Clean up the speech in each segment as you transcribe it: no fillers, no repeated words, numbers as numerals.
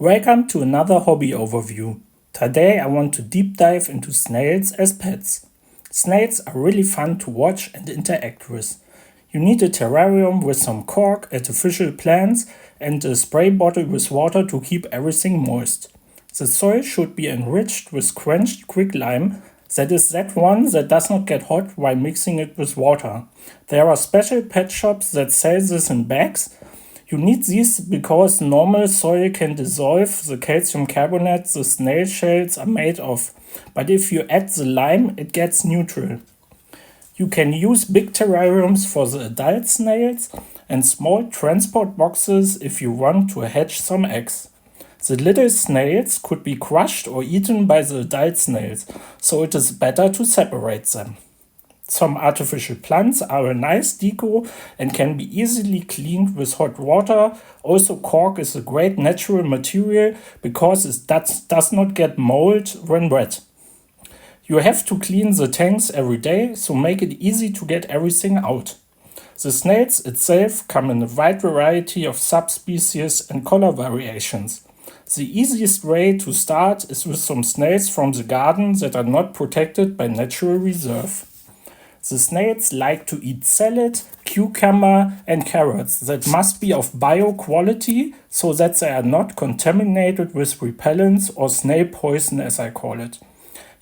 Welcome to another hobby overview. Today I want to deep dive into snails as pets. Snails are really fun to watch and interact with. You need a terrarium with some cork, artificial plants, and a spray bottle with water to keep everything moist. The soil should be enriched with quenched quicklime, that is that one that does not get hot while mixing it with water. There are special pet shops that sell this in bags. You need these because normal soil can dissolve the calcium carbonate the snail shells are made of, but if you add the lime, it gets neutral. You can use big terrariums for the adult snails and small transport boxes if you want to hatch some eggs. The little snails could be crushed or eaten by the adult snails, so it is better to separate them. Some artificial plants are a nice deco and can be easily cleaned with hot water. Also, cork is a great natural material because it does not get mold when wet. You have to clean the tanks every day, so make it easy to get everything out. The snails itself come in a wide variety of subspecies and color variations. The easiest way to start is with some snails from the garden that are not protected by natural reserve. The snails like to eat salad, cucumber, and carrots that must be of bio quality so that they are not contaminated with repellents or snail poison, as I call it.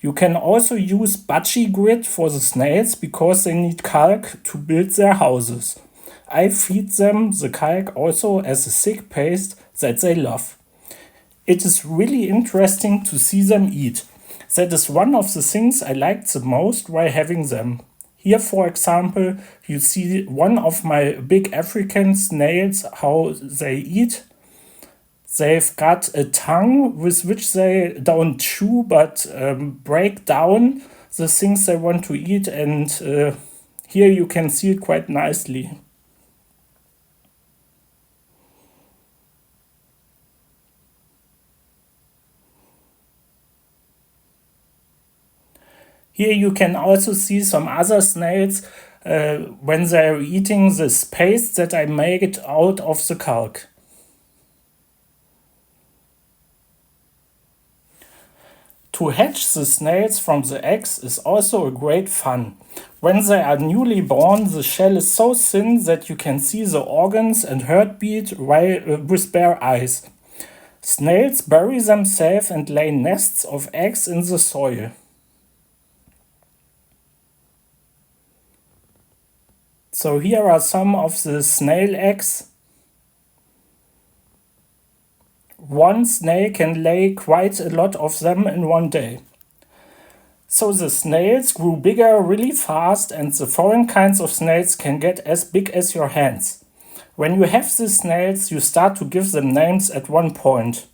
You can also use budgie grit for the snails because they need calc to build their houses. I feed them the calc also as a thick paste that they love. It is really interesting to see them eat. That is one of the things I liked the most while having them. Here, for example, you see one of my big African snails, how they eat. They've got a tongue with which they don't chew, but break down the things they want to eat. And here you can see it quite nicely. Here you can also see some other snails when they're eating this paste that I made out of the calc. To hatch the snails from the eggs is also a great fun. When they are newly born, the shell is so thin that you can see the organs and heartbeat with bare eyes. Snails bury themselves and lay nests of eggs in the soil. So here are some of the snail eggs. One snail can lay quite a lot of them in one day. So the snails grew bigger really fast, and the foreign kinds of snails can get as big as your hands. When you have the snails, you start to give them names at one point.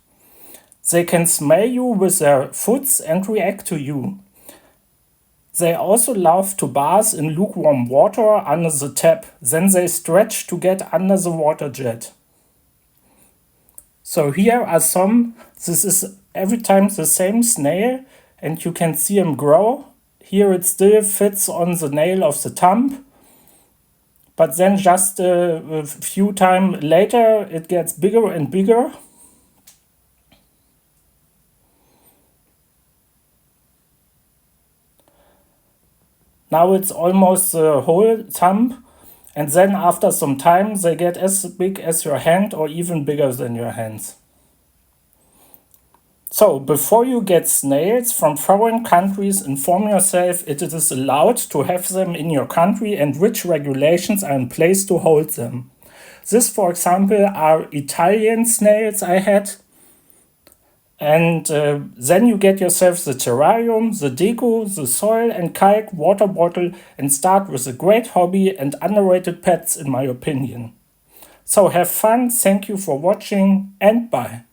They can smell you with their foots and react to you. They also love to bath in lukewarm water under the tap. Then they stretch to get under the water jet. So here are some. This is every time the same snail, and you can see him grow. Here it still fits on the nail of the thumb. But then just a few times later, it gets bigger and bigger. Now it's almost the whole thumb, and then after some time they get as big as your hand or even bigger than your hands. So before you get snails from foreign countries, inform yourself if it is allowed to have them in your country and which regulations are in place to hold them. This, for example, are Italian snails I had. And then you get yourself the terrarium, the deco, the soil and calc water bottle and start with a great hobby and underrated pets in my opinion. So have fun, thank you for watching and bye.